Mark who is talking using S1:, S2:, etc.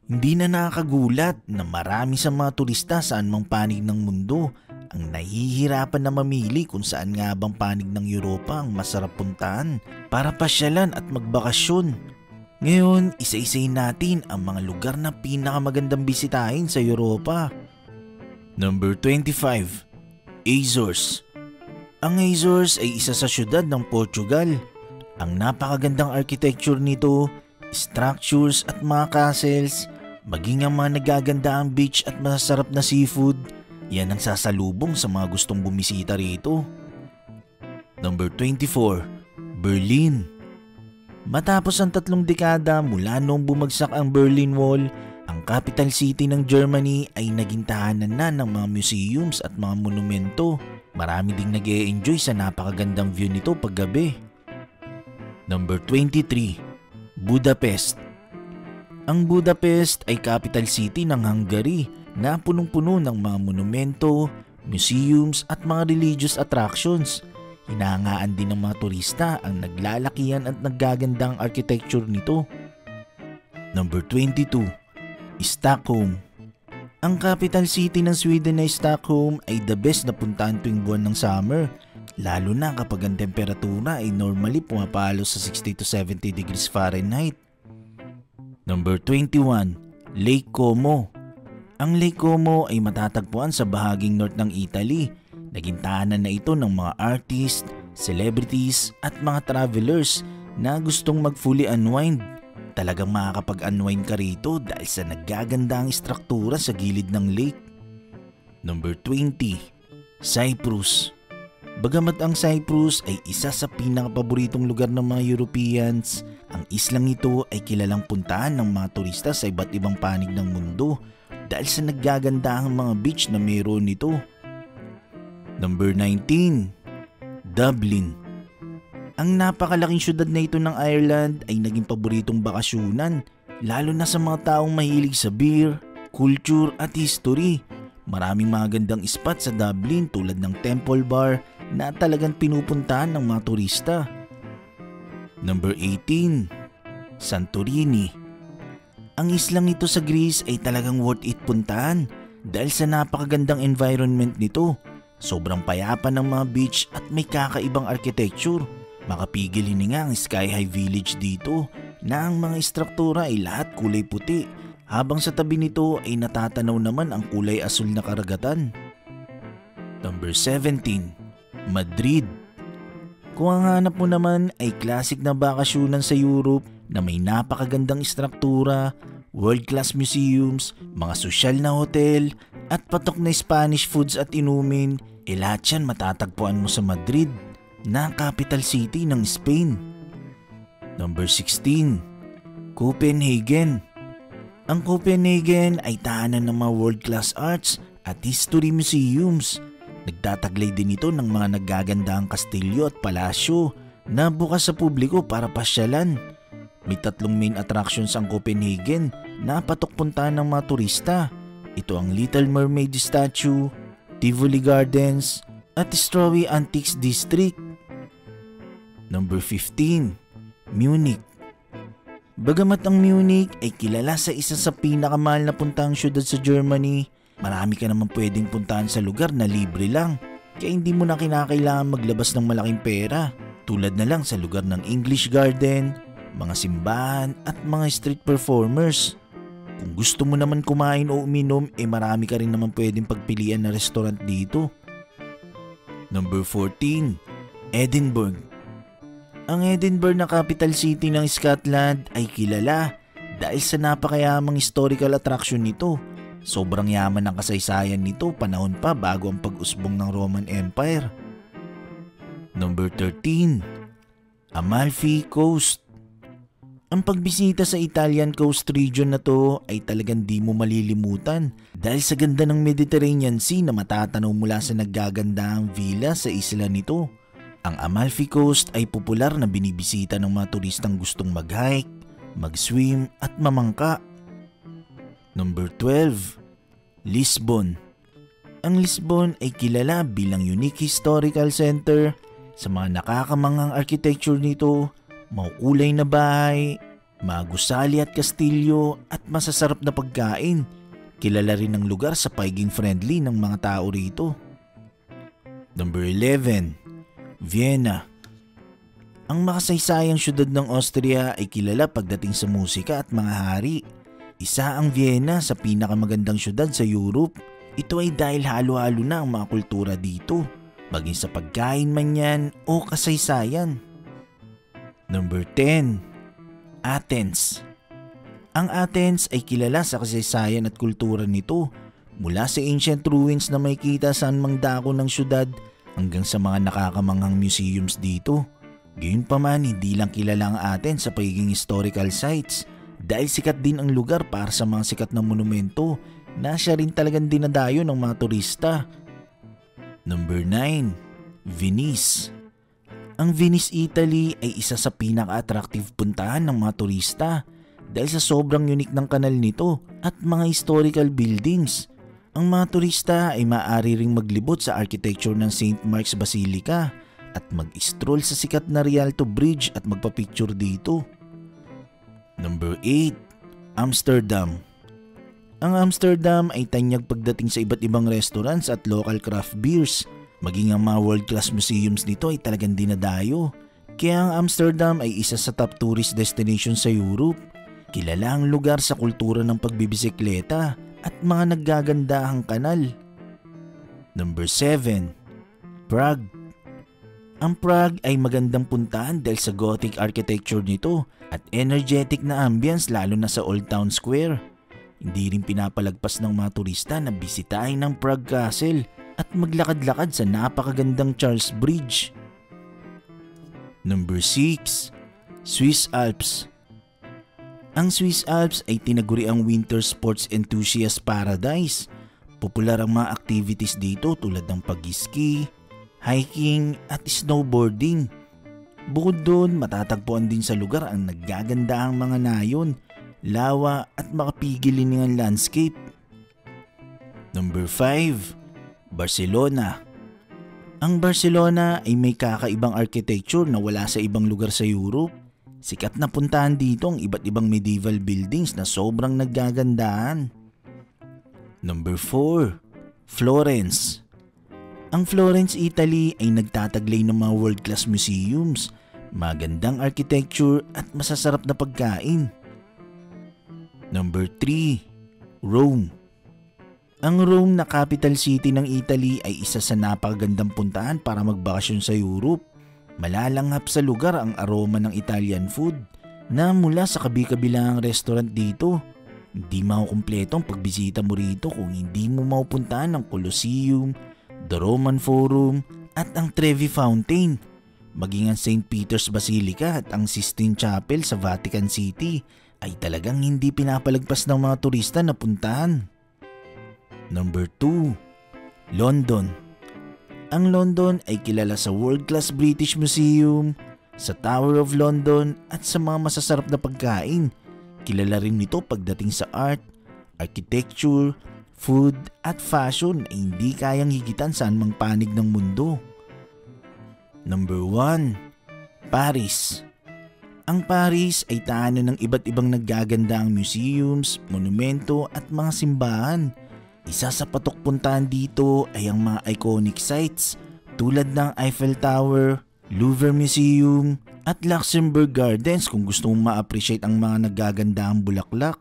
S1: Hindi na nakakagulat na marami sa mga turista saan mang panig ng mundo ang nahihirapan na mamili kung saan nga bang panig ng Europa ang masarap puntahan para pasyalan at magbakasyon. Ngayon, isa-isayin natin ang mga lugar na pinakamagandang bisitahin sa Europa. Number 25. Azores. Ang Azores ay isa sa syudad ng Portugal. Ang napakagandang architecture nito, structures at mga castles, maging ang mga nagagandaang beach at masarap na seafood, yan ang sasalubong sa mga gustong bumisita rito. Number 24. Berlin. Matapos ang 3 dekada mula noong bumagsak ang Berlin Wall, ang capital city ng Germany ay naging tahanan na ng mga museums at mga monumento. Marami ding nag-e-enjoy sa napakagandang view nito paggabi. Number 23. Budapest. Ang Budapest ay capital city ng Hungary na punong-puno ng mga monumento, museums at mga religious attractions. Hinahangaan din ng mga turista ang naglalakihan at naggagandang architecture nito. Number 22. Stockholm. Ang capital city ng Sweden na Stockholm ay the best na puntahan tuwing buwan ng summer, lalo na kapag ang temperatura ay normally pumapalo sa 60 to 70 degrees Fahrenheit. Number 21. Lake Como. Ang Lake Como ay matatagpuan sa bahaging north ng Italy. Naging tahanan na ito ng mga artists, celebrities at mga travelers na gustong mag-fully unwind. Talagang makakapag-unwind ka rito dahil sa naggagandang istruktura sa gilid ng lake. Number 20. Cyprus. Bagamat ang Cyprus ay isa sa pinakapaboritong lugar ng mga Europeans, ang islang ito ay kilalang puntahan ng mga turista sa iba't ibang panig ng mundo dahil sa naggagandahang mga beach na mayroon nito. Number 19. Dublin. Ang napakalaking syudad na ito ng Ireland ay naging paboritong bakasyunan, lalo na sa mga taong mahilig sa beer, culture at history. Maraming mga gandang spot sa Dublin tulad ng Temple Bar na talagang pinupuntahan ng mga turista. Number 18. Santorini. Ang islang ito sa Greece ay talagang worth it puntahan dahil sa napakagandang environment nito. Sobrang payapa ng mga beach at may kakaibang architecture. Makapigil hininga ang Sky High Village dito na ang mga istruktura ay lahat kulay puti, habang sa tabi nito ay natatanaw naman ang kulay asul na karagatan. Number 17. Madrid. Kung ang hanap mo naman ay classic na bakasyunan sa Europe na may napakagandang istruktura, world-class museums, mga sosyal na hotel at patok na Spanish foods at inumin, lahat yan matatagpuan mo sa Madrid na capital city ng Spain. Number 16. Copenhagen. Ang Copenhagen ay tahanan ng mga world-class arts at history museums. Nagtataglay din ito ng mga naggagandahang kastilyo at palasyo na bukas sa publiko para pasyalan. May 3 main attractions ang Copenhagen na patok puntahan ng mga turista. Ito ang Little Mermaid Statue, Tivoli Gardens at Strawy Antiques District. Number 15. Munich. Bagamat ang Munich ay kilala sa isa sa pinakamahal na puntahang syudad sa Germany, marami ka naman pwedeng puntahan sa lugar na libre lang, kaya hindi mo na kinakailangan maglabas ng malaking pera, tulad na lang sa lugar ng English Garden, mga simbahan at mga street performers. Kung gusto mo naman kumain o uminom, marami ka rin naman pwedeng pagpilian na restaurant dito. Number 14. Edinburgh. Ang Edinburgh na capital city ng Scotland ay kilala dahil sa napakayamang historical attraction nito. Sobrang yaman ng kasaysayan nito panahon pa bago ang pag-usbong ng Roman Empire. Number 13. Amalfi Coast. Ang pagbisita sa Italian coast region na to ay talagang di mo malilimutan dahil sa ganda ng Mediterranean Sea na matatanaw mula sa naggagandahang villa sa isla nito. Ang Amalfi Coast ay popular na binibisita ng mga turistang gustong mag-hike, mag-swim at mamangka. Number 12. Lisbon. Ang Lisbon ay kilala bilang unique historical center. Sa mga nakakamanghang architecture nito, maukulay na bahay, mga gusali at kastilyo at masasarap na pagkain. Kilala rin ang lugar sa pagiging friendly ng mga tao rito. Number 11. Vienna. Ang makasaysayang syudad ng Austria ay kilala pagdating sa musika at mga hari. Isa ang Vienna sa pinakamagandang syudad sa Europe. Ito ay dahil halo-halo na ang mga kultura dito, maging sa pagkain man yan o kasaysayan. Number 10. Athens. Ang Athens ay kilala sa kasaysayan at kultura nito, mula sa ancient ruins na makikita saan mang dako ng syudad hanggang sa mga nakakamanghang museums dito. Gayunpaman, hindi lang kilala ang Athens sa pagiging historical sites dahil sikat din ang lugar para sa mga sikat na monumento na siya rin talagang dinadayo ng mga turista. Number 9. Venice. Ang Venice, Italy ay isa sa pinaka-attractive puntahan ng mga turista dahil sa sobrang unique ng kanal nito at mga historical buildings. Ang mga turista ay maaari ring maglibot sa architecture ng St. Mark's Basilica at mag-stroll sa sikat na Rialto Bridge at magpa-picture dito. Number 8. Amsterdam. Ang Amsterdam ay tanyag pagdating sa iba't ibang restaurants at local craft beers. Maging ang mga world-class museums nito ay talagang dinadayo. Kaya ang Amsterdam ay isa sa top tourist destination sa Europe. Kilala ang lugar sa kultura ng pagbibisikleta at mga naggagandahang kanal. Number 7. Prague. Ang Prague ay magandang puntahan dahil sa Gothic architecture nito at energetic na ambience lalo na sa Old Town Square. Hindi rin pinapalagpas ng mga turista na bisitahin ang Prague Castle at maglakad-lakad sa napakagandang Charles Bridge. Number 6. Swiss Alps. Ang Swiss Alps ay tinaguri ang winter sports enthusiast paradise. Popular ang mga activities dito tulad ng pag-ski, hiking at snowboarding. Bukod doon, matatagpuan din sa lugar ang naggagandahang mga nayon, lawa at makapigiliningang landscape. Number 5. Barcelona. Ang Barcelona ay may kakaibang architecture na wala sa ibang lugar sa Europe. Sikat na puntahan dito ang iba't ibang medieval buildings na sobrang naggagandahan. Number 4. Florence. Ang Florence, Italy ay nagtataglay ng mga world-class museums, magandang architecture at masasarap na pagkain. Number 3. Rome. Ang Rome na capital city ng Italy ay isa sa napakagandang puntahan para magbakasyon sa Europe. Malalanghap sa lugar ang aroma ng Italian food na mula sa kabi-kabilang restaurant dito. Hindi makukumpleto ang pagbisita mo rito kung hindi mo mapupuntahan ang Colosseum, the Roman Forum at ang Trevi Fountain. Maging ang St. Peter's Basilica at ang Sistine Chapel sa Vatican City ay talagang hindi pinapalagpas ng mga turista na puntahan. Number 2. London. Ang London ay kilala sa world-class British Museum, sa Tower of London at sa mga masasarap na pagkain. Kilala rin nito pagdating sa art, architecture, food at fashion ay hindi kayang higitan saan mang panig ng mundo. Number 1. Paris. Ang Paris ay tahanan ng iba't ibang naggagandahang museums, monumento at mga simbahan. Isa sa patok puntahan dito ay ang mga iconic sites tulad ng Eiffel Tower, Louvre Museum at Luxembourg Gardens kung gusto mong ma-appreciate ang mga naggagandahang bulaklak.